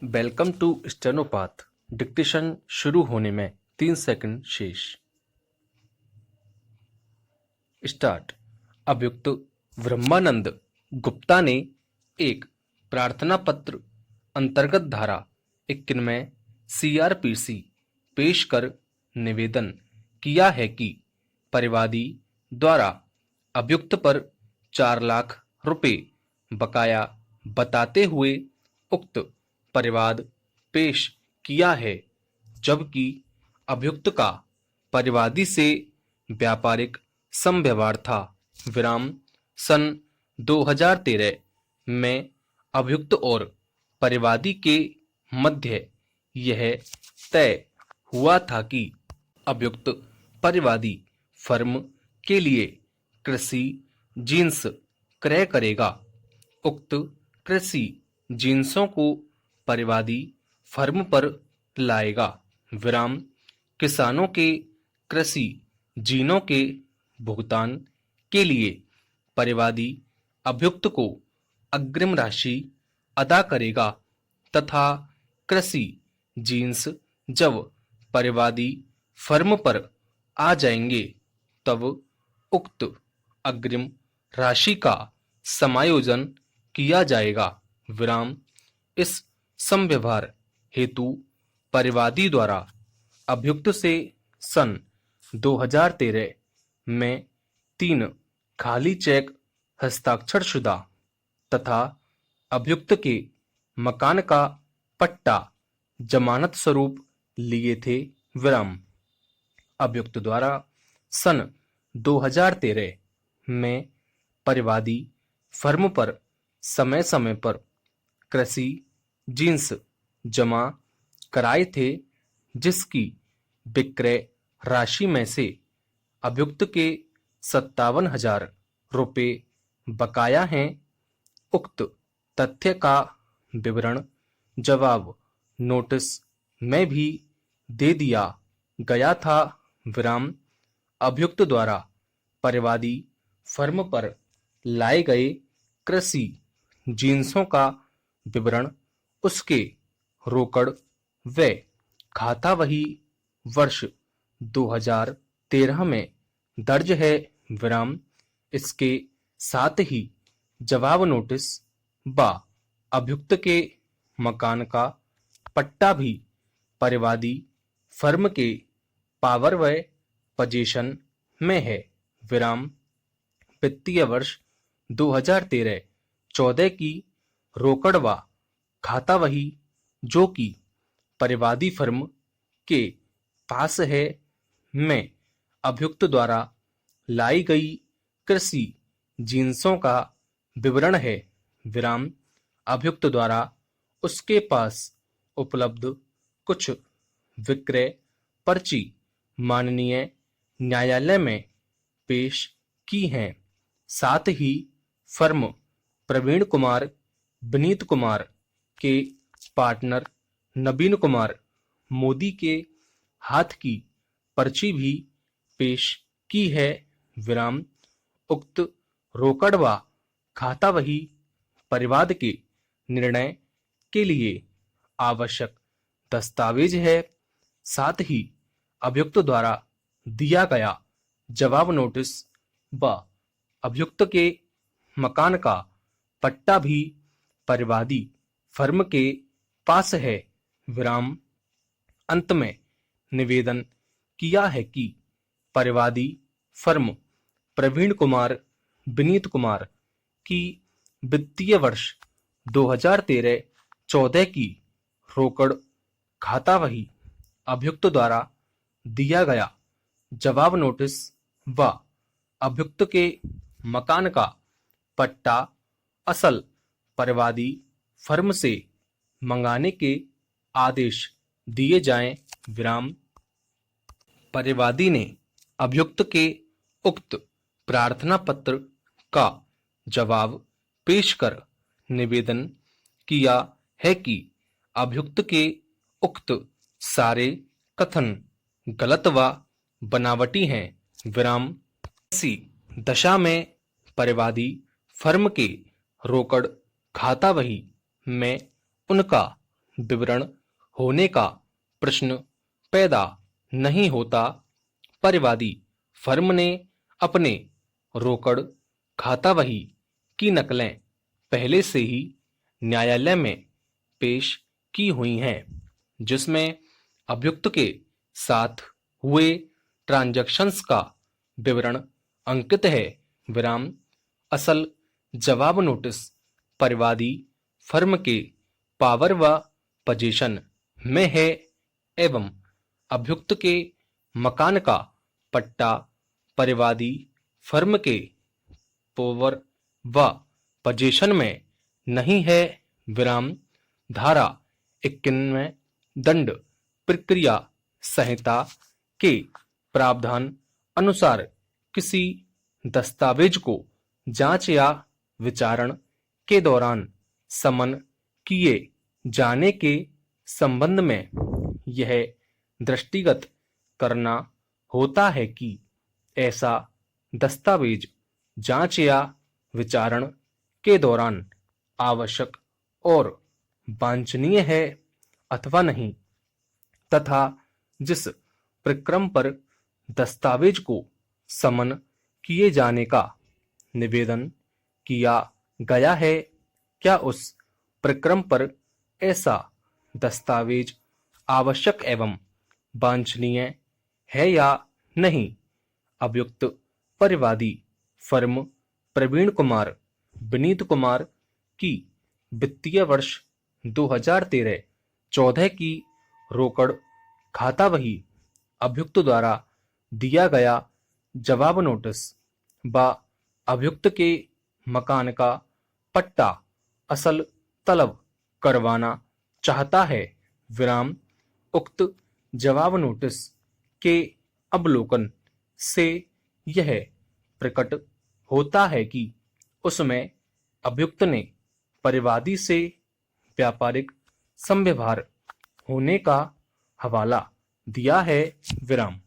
Welcome to स्टेनोपाथ। Dictation शुरू होने में 3 सेकंड शेष। स्टार्ट। अभियुक्त ब्रह्मानंद गुप्ता ने एक प्रार्थना पत्र अंतर्गत धारा 91 CRPC पेश कर निवेदन किया है कि परिवादी द्वारा अभियुक्त पर 4 लाख रुपए बकाया बताते हुए उक्त परिवाद पेश किया है, जबकि अभियुक्त का परिवादी से व्यापारिक समव्यवहार था। सन 2013 में अभियुक्त और परिवादी के मध्य यह तय हुआ था कि अभियुक्त परिवादी फर्म के लिए कृषि जींस क्रय करेगा। उक्त कृषि जींसों को परिवादी फर्म पर लाएगा। किसानों के कृषि जीनों के भुगतान के लिए परिवादी अभियुक्त को अग्रिम राशि अदा करेगा तथा कृषि जींस जब परिवादी फर्म पर आ जाएंगे तब उक्त अग्रिम राशि का समायोजन किया जाएगा। इस समव्यवहार हेतु परिवादी द्वारा अभियुक्त से सन 2013 में 3 खाली चेक हस्ताक्षरशुदा तथा अभियुक्त के मकान का पट्टा जमानत स्वरूप लिए थे। अभियुक्त द्वारा सन 2013 में परिवादी फर्म पर समय समय पर कृषि जींस जमा कराए थे, जिसकी विक्रय राशि में से अभियुक्त के 57,000 रुपये बकाया हैं। उक्त तथ्य का विवरण जवाब नोटिस में भी दे दिया गया था। अभियुक्त द्वारा परिवादी फर्म पर लाए गए कृषि जींसों का विवरण उसके रोकड़ व खाता वही वर्ष 2013 में दर्ज है। इसके साथ ही जवाब नोटिस व अभियुक्त के मकान का पट्टा भी परिवादी फर्म के पावर व पोजीशन में है। वित्तीय वर्ष 2013-14 की रोकड़ व खाता वही जो कि परिवादी फर्म के पास है में अभियुक्त द्वारा लाई गई कृषि जींसों का विवरण है। अभियुक्त द्वारा उसके पास उपलब्ध कुछ विक्रय पर्ची माननीय न्यायालय में पेश की हैं। साथ ही फर्म प्रवीण कुमार विनीत कुमार के पार्टनर नवीन कुमार मोदी के हाथ की पर्ची भी पेश की है। उक्त रोकड़ व खाता वही परिवाद के निर्णय के लिए आवश्यक दस्तावेज है। साथ ही अभियुक्त द्वारा दिया गया जवाब नोटिस व अभियुक्त के मकान का पट्टा भी परिवादी फर्म के पास है। अंत में निवेदन किया है कि परिवादी फर्म प्रवीण कुमार विनीत कुमार की वित्तीय वर्ष 2013-14 की रोकड़ खाता वही अभियुक्त द्वारा दिया गया जवाब नोटिस व अभियुक्त के मकान का पट्टा असल परिवादी फर्म से मंगाने के आदेश दिए जाएं। परिवादी ने अभियुक्त के उक्त प्रार्थना पत्र का जवाब पेश कर निवेदन किया है कि अभियुक्त के उक्त सारे कथन गलत व बनावटी हैं। इसी दशा में परिवादी फर्म के रोकड़ खाता वही में उनका विवरण होने का प्रश्न पैदा नहीं होता। परिवादी फर्म ने अपने रोकड़ खाता बही की नकलें पहले से ही न्यायालय में पेश की हुई हैं, जिसमें अभियुक्त के साथ हुए ट्रांजैक्शंस का विवरण अंकित है। विराम असल जवाब नोटिस परिवादी फर्म के पावर व पोजीशन में है एवं अभियुक्त के मकान का पट्टा परिवादी फर्म के पावर व पोजीशन में नहीं है। विराम धारा 91 दंड प्रक्रिया संहिता के प्रावधान अनुसार किसी दस्तावेज को जांच या विचारण के दौरान समन किए जाने के संबंध में यह दृष्टिगत करना होता है कि ऐसा दस्तावेज जांच या विचारण के दौरान आवश्यक और वांछनीय है अथवा नहीं, तथा जिस प्रक्रम पर दस्तावेज को समन किए जाने का निवेदन किया गया है, क्या उस प्रक्रम पर ऐसा दस्तावेज आवश्यक एवं वांछनीय है या नहीं। अभियुक्त परिवादी फर्म प्रवीण कुमार विनीत कुमार की वित्तीय वर्ष 2013-14 की रोकड़ खाता बही अभियुक्त द्वारा दिया गया जवाब नोटिस व अभियुक्त के मकान का पट्टा असल तलब करवाना चाहता है। विराम उक्त जवाब नोटिस के अवलोकन से यह प्रकट होता है कि उसमें अभियुक्त ने परिवादी से व्यापारिक संव्यवहार होने का हवाला दिया है। विराम।